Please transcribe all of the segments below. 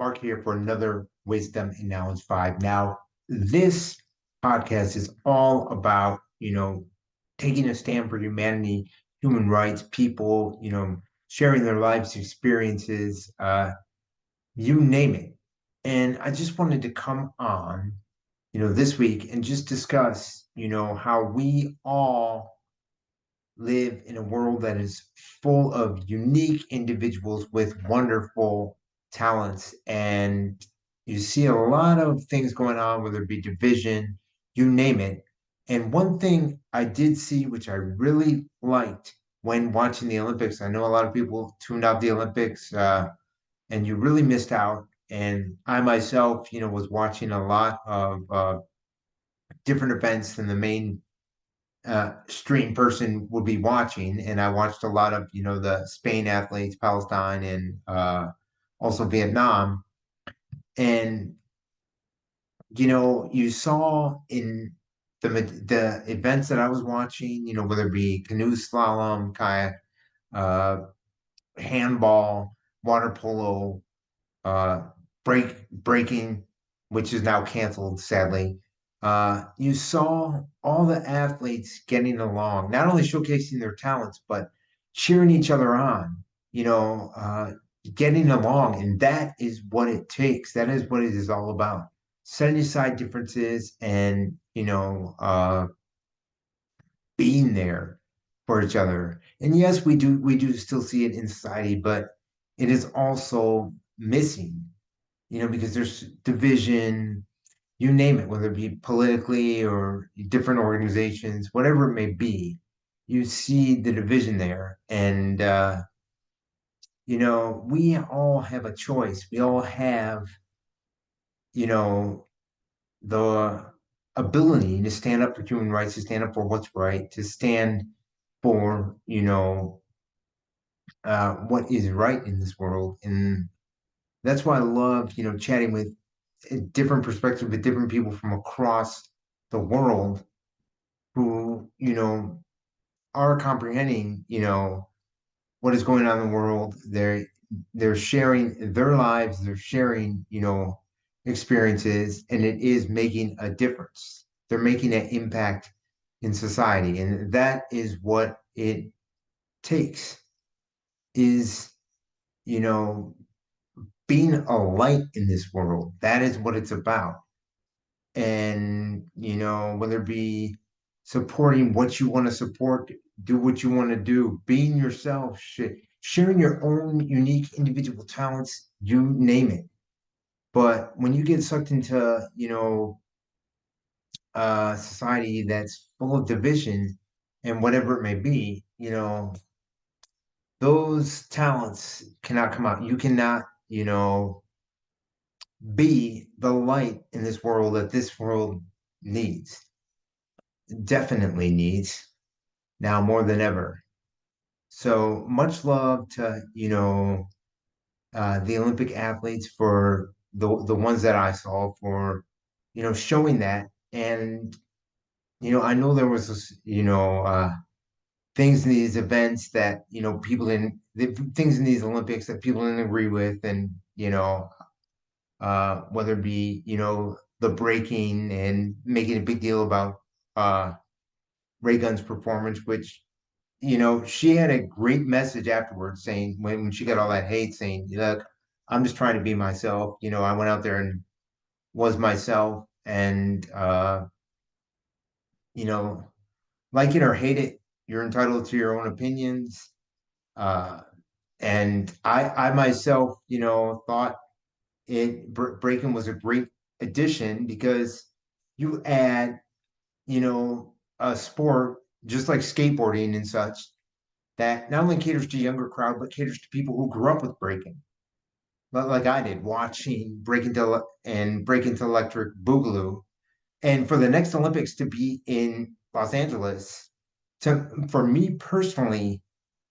Mark here for another Wisdom and Knowledge 5. Now, this podcast is all about, taking a stand for humanity, human rights, people, sharing their lives experiences, you name it. And I just wanted to come on, this week and just discuss, how we all live in a world that is full of unique individuals with wonderful talents. And you see a lot of things going on, whether it be division, you name it. And one thing I did see, which I really liked when watching the Olympics, I know a lot of people tuned out the Olympics, and you really missed out. And I myself, was watching a lot of different events than the main stream person would be watching. And I watched a lot of, the Spain athletes, Palestine, and also Vietnam. And, you saw in the events that I was watching, whether it be canoe slalom, kayak, uh, handball, water polo, uh, breaking, which is now canceled, sadly. You saw all the athletes getting along, not only showcasing their talents, but cheering each other on, getting along. And that is what it takes. That is what it is all about. Setting aside differences and, being there for each other. And yes, we do still see it in society, but it is also missing, because there's division, you name it, whether it be politically or different organizations, whatever it may be, you see the division there. And, we all have a choice. We all have, you know, the ability to stand up for human rights, to stand up for what's right, to stand for, what is right in this world. And that's why I love, chatting with a different perspective with different people from across the world who, are comprehending, what is going on in the world. They're sharing their lives, they're sharing, experiences, and it is making a difference. They're making an impact in society. And that is what it takes is, you know, being a light in this world. That is what it's about. And whether it be supporting what you want to support, do what you want to do, being yourself, sharing your own unique individual talents, you name it. But when you get sucked into society that's full of division and whatever it may be, those talents cannot come out. You cannot be the light in this world that this world needs, definitely needs now more than ever. So much love to, the Olympic athletes for the ones that I saw for, showing that. And, I know there was this, things in these events that, people didn't, things in these Olympics that people didn't agree with. And, whether it be, the breaking and making a big deal about Ray Gunn's performance, which, she had a great message afterwards saying when she got all that hate saying, look, I'm just trying to be myself. I went out there and was myself and, you know, like it or hate it, you're entitled to your own opinions. Uh, and I myself, thought breaking was a great addition because you add, a sport just like skateboarding and such that not only caters to younger crowd but caters to people who grew up with breaking, like I did, watching break into electric boogaloo, and for the next Olympics to be in Los Angeles. For me personally,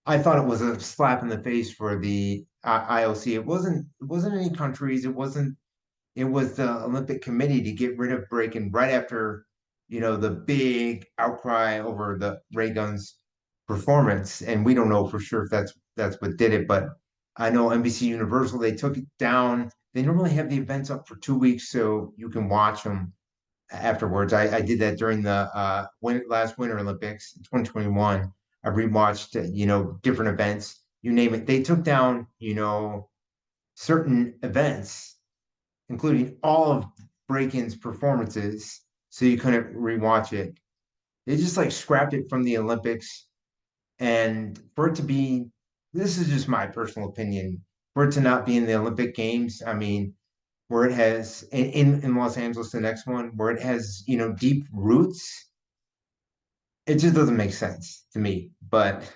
I thought it was a slap in the face for the IOC. It wasn't any countries. It was the Olympic Committee to get rid of breaking right after, the big outcry over the Ray Guns performance. And we don't know for sure if that's what did it, but I know NBC Universal, they took it down. they normally have the events up for 2 weeks so you can watch them afterwards. I did that during the last Winter Olympics in 2021. I rewatched, different events, you name it. They took down, certain events, including all of Breakin's performances, so you couldn't rewatch it. They just like scrapped it from the Olympics, and for it to be, this is just my personal opinion, for it to not be in the Olympic Games. I mean, where it has in Los Angeles, the next one, where it has, deep roots, it just doesn't make sense to me. But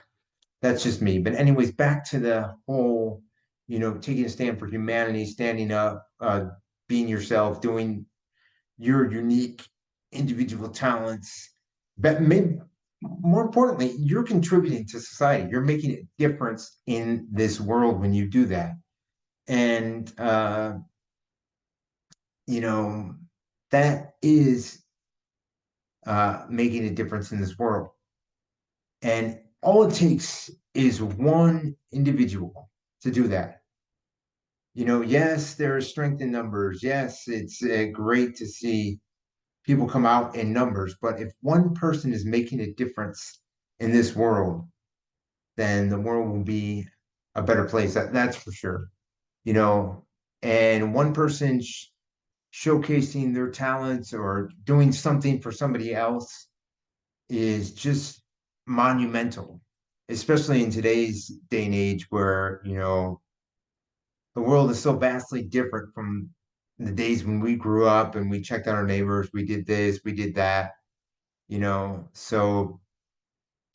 that's just me. But anyways, back to the whole, taking a stand for humanity, standing up, being yourself, doing your unique individual talents. But maybe more importantly, you're contributing to society. You're making a difference in this world when you do that. And you know, that is making a difference in this world. And all it takes is one individual to do that. Yes, there is strength in numbers. Yes, it's great to see people come out in numbers, but if one person is making a difference in this world, then the world will be a better place. That's for sure. You know, and one person showcasing their talents or doing something for somebody else is just monumental, especially in today's day and age where, the world is so vastly different from the days when we grew up and we checked out our neighbors, we did this, we did that, So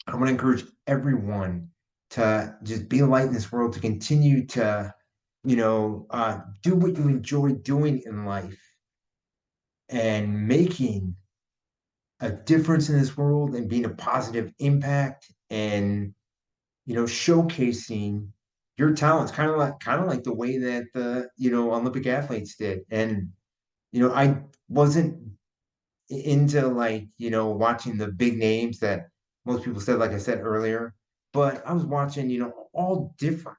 I want to encourage everyone to just be a light in this world, to continue to, do what you enjoy doing in life and making a difference in this world and being a positive impact and showcasing your talents, kind of like the way that the Olympic athletes did. And I wasn't into like watching the big names that most people said, like I said earlier, but I was watching all different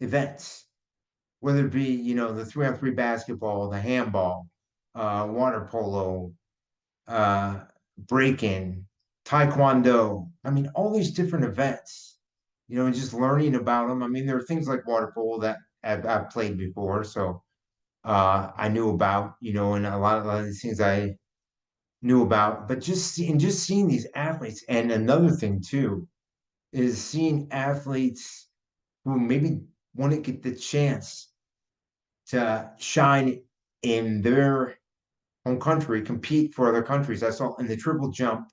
events, whether it be the 3-on-3 basketball, the handball, water polo, uh, breaking, taekwondo. I mean, all these different events, and just learning about them. I mean, there are things like water polo that I've played before, so I knew about, and a lot of these things I knew about, but just seeing these athletes, and another thing too is seeing athletes who maybe want to get the chance to shine in their home country, compete for other countries. I saw in the triple jump,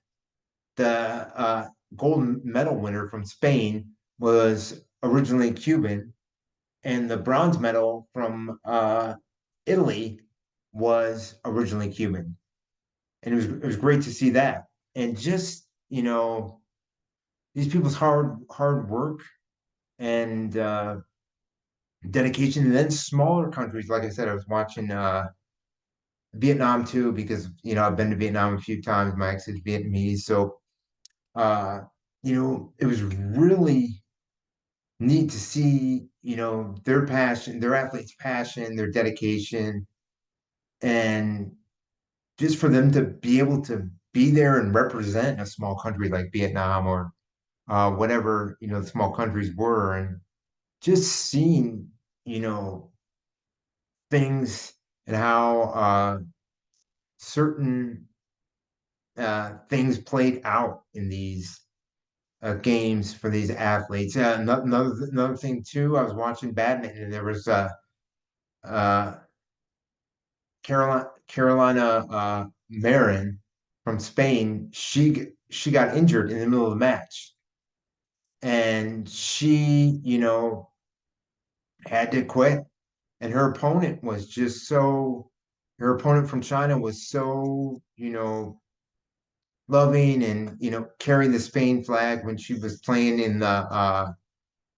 the gold medal winner from Spain was originally Cuban, and the bronze medal from Italy was originally Cuban. And it was great to see that. And just, these people's hard work and dedication. And then smaller countries, like I said, I was watching Vietnam too, because I've been to Vietnam a few times. My ex is Vietnamese, so uh, it was really neat to see, their passion, their athletes' passion, their dedication, and just for them to be able to be there and represent a small country like Vietnam or whatever, the small countries were, and just seeing, you know, things and how certain things played out in these games for these athletes. Another thing too, I was watching badminton, and there was uh, Carolina Marin from Spain. She got injured in the middle of the match, and she had to quit. And her opponent from China was so loving, and carrying the Spain flag when she was playing in the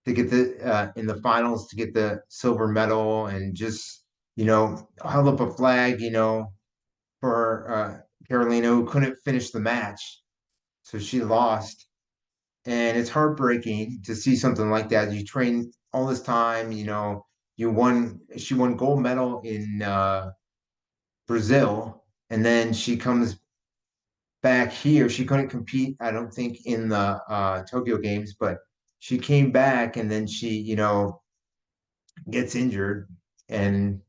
to get the in the finals to get the silver medal, and just held up a flag for Carolina, who couldn't finish the match, so she lost. And it's heartbreaking to see something like that. You train all this time, she won gold medal in Brazil, and then she comes back here. She couldn't compete, I don't think, in the Tokyo Games, but she came back and then she, gets injured and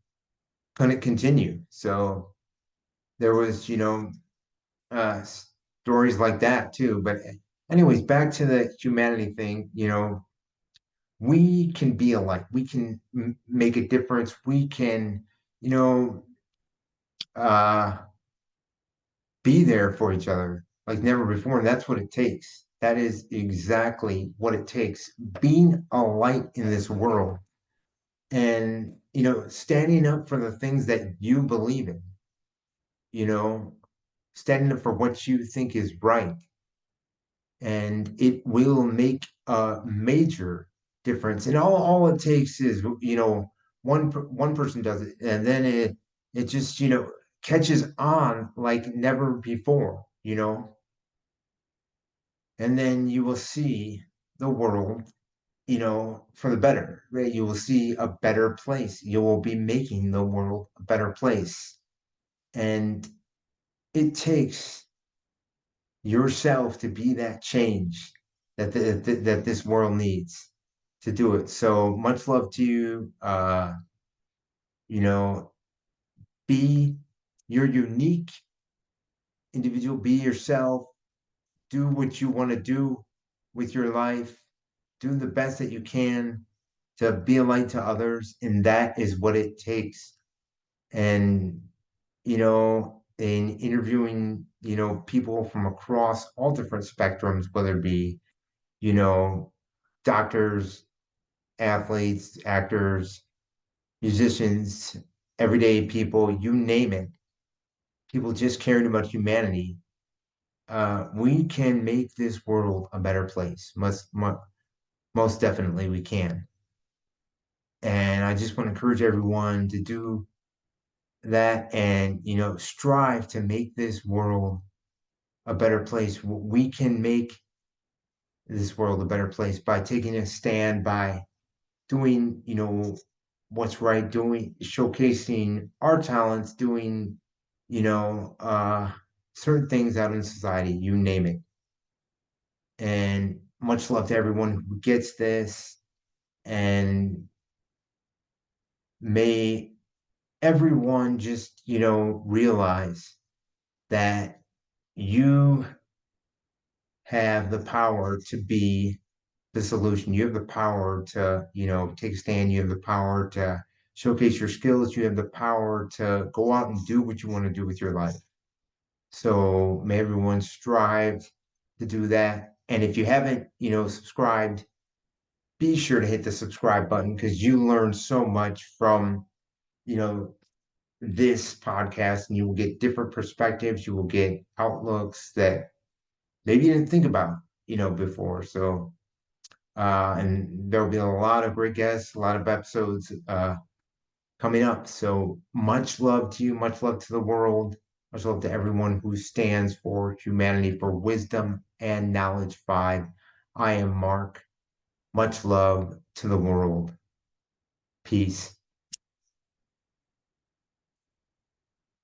couldn't continue. So there was, uh, stories like that too. But anyways, back to the humanity thing, we can be alike. We can make a difference. We can, you know, uh, be there for each other like never before. And that's what it takes. That is exactly what it takes. Being a light in this world and, standing up for the things that you believe in, you know, standing up for what you think is right. And it will make a major difference. And all it takes is, one person does it, and then it just, catches on like never before, and then you will see the world, for the better, right? You will see a better place. You will be making the world a better place. And it takes yourself to be that change that this world needs to do it. So much love to you. You know, be your unique individual, be yourself, do what you want to do with your life, do the best that you can to be a light to others, and that is what it takes. And in interviewing, people from across all different spectrums, whether it be, you know, doctors, athletes, actors, musicians, everyday people, you name it, people just caring about humanity, we can make this world a better place. Most definitely we can. And I just want to encourage everyone to do that and, strive to make this world a better place. We can make this world a better place by taking a stand, by doing, what's right, doing, showcasing our talents, doing, you know, uh, certain things out in society, you name it. And much love to everyone who gets this. And may everyone just, realize that you have the power to be the solution. You have the power to, take a stand. You have the power to showcase your skills. You have the power to go out and do what you want to do with your life. So may everyone strive to do that. And if you haven't, subscribed, be sure to hit the subscribe button because you learn so much from, you know, this podcast, and you will get different perspectives. You will get outlooks that maybe you didn't think about, before. So and there'll be a lot of great guests, a lot of episodes coming up. So much love to you, much love to the world, much love to everyone who stands for humanity, for wisdom and knowledge. 5. I am Mark. Much love to the world. Peace.